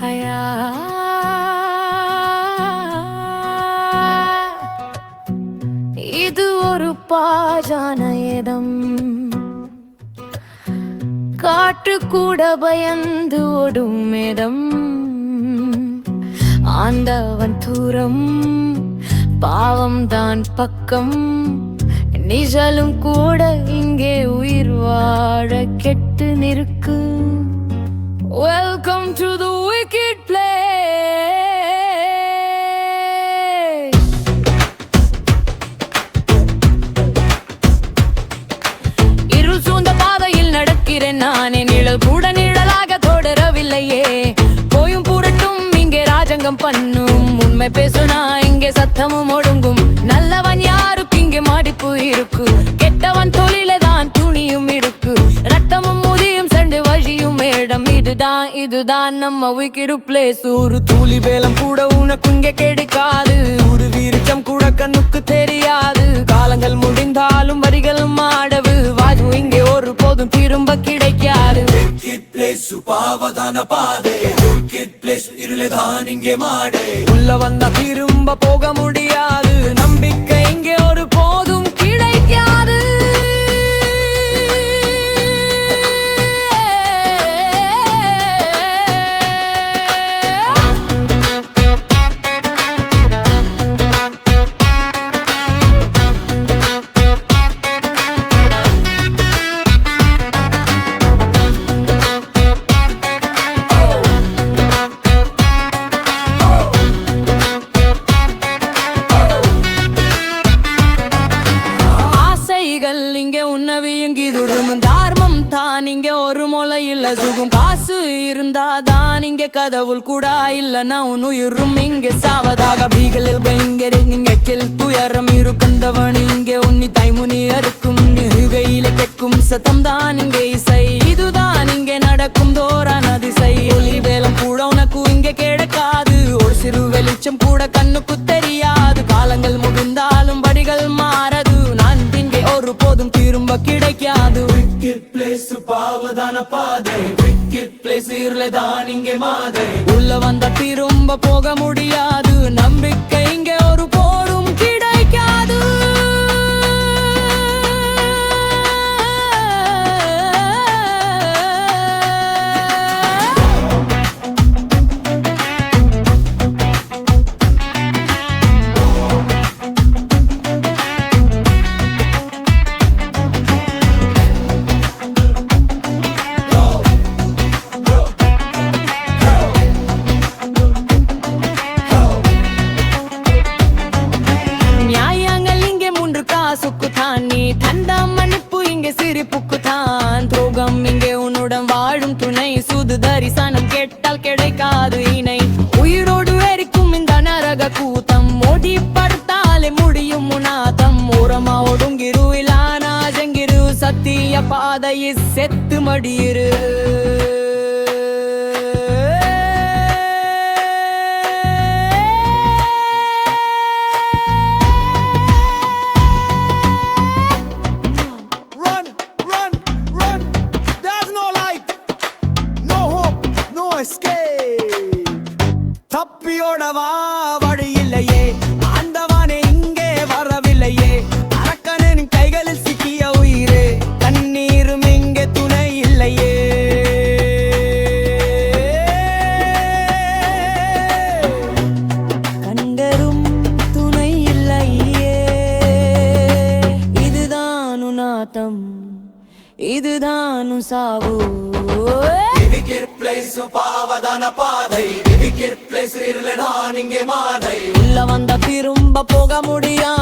ஐயா இது ஒரு பாஜான இடம், காற்று கூட பயந்து ஓடும் இடம். ஆண்டவன் தூரம், பாவம் தான் பக்கம், நிஜலும் கூட இங்கே உயிர் வாழ கெட்டு நிற்கு. Welcome to the wicked place. இருள் சூழ்ந்த பாதையில் நடக்கிறேன் நானே, நிழல் கூட நிழலாக தொடரவில்லையே. போயும் புரட்டும் இங்கே ராஜங்கம் பண்ணும், உண்மை பேசுனா இங்கே சத்தமும் ஒடுங்கும். நல்லவன் யாருக்கு இங்கே மடிப்பு இருக்கு, கெட்டவன் தொழிலே தான் துணியும் இருக்கு. ரத்தமும் முதியும் சென்று வழியும் இடம், இதுதான் நம்ம wicked place. ஒரு தூளி வேலம் கூட உனக்கு இங்கே கிடைக்காது, ஒரு வீரிச்சம் கூட கண்ணுக்கு தெரியாது. காலங்கள் முடிந்தாலும் வரிகளும் ஆடவு, வாஜு இங்கே ஒரு போதும் திரும்ப கிடைக்காது. wicked place பாவதான பாதை, wicked place இருளதான் இங்கே மாடை. உள்ள வந்தா திரும்ப போக முடியாது, நம்பிக்கை இங்கே ஒரு போதும் கிடைக்காது. இங்கே உன்னவியங்கிதுடும், தார்மம் தான் இங்கே ஒரு மொழை இல்ல சுகும். காசு இருந்தாதான் இங்கே கதவுள் கூட இல்ல, நான் உயிரும் இங்கே சாவதாக. பீகளில் பயங்கரில் துயரம் இருக்குந்தவன் இங்கே உன்னி தைமுனி அறுக்கும். நிறுகையில கேட்கும் சத்தம் தான் இங்கே இசை, இதுதான் இங்கே நடக்கும் தோரான திசை. ஒளி வேலம் கூட உனக்கு இங்கே கிடைக்காது, ஒரு சிறு வெளிச்சம் கூட கண்ணுக்கு தெரியாது. காலங்கள் முடிந்தாலும் படிகள் மாறது, நான் இங்கே ஒரு போதும் திரும்ப கிடைக்காது. wicked place பாவதான பாதை, wicked place இருளதான் இங்கே மாதை. உள்ள வந்தா திரும்ப போக முடியாது, நம்பிக்கை இங்கே ஒரு போதும் கிடைக்காது. சிரிப்புக்குத்தான் துரோகம் இங்கே உன்னுடன் வாழும் துணை. சூது தரிசனம் கேட்டால் கிடைக்காது இணை, உயிரோடு எரிக்கும் இந்த நரக கூத்தம். மோடி படுத்தாலே முடியும் முனாதம், ஓரமா ஒடுங்கிரு இலானா ஜங்கிரு. சத்திய பாதையை செத்து மடியிரு. தப்பியோடவா வழி இல்லையே, ஆண்டவனே இங்கே வரவில்லையே. அரக்கனின் கைகளில் சிக்கிய உயிரே, கண்ணீரும் இங்கே துணை இல்லையே. கண்டரும் துணை இல்லையே, இதுதான் உன்னாத்தம், இதுதான் சாவு. wicked place பாவதான பாதை, wicked place இருளதான் இங்கே மாதை. உள்ள வந்தா திரும்ப போக முடியாது.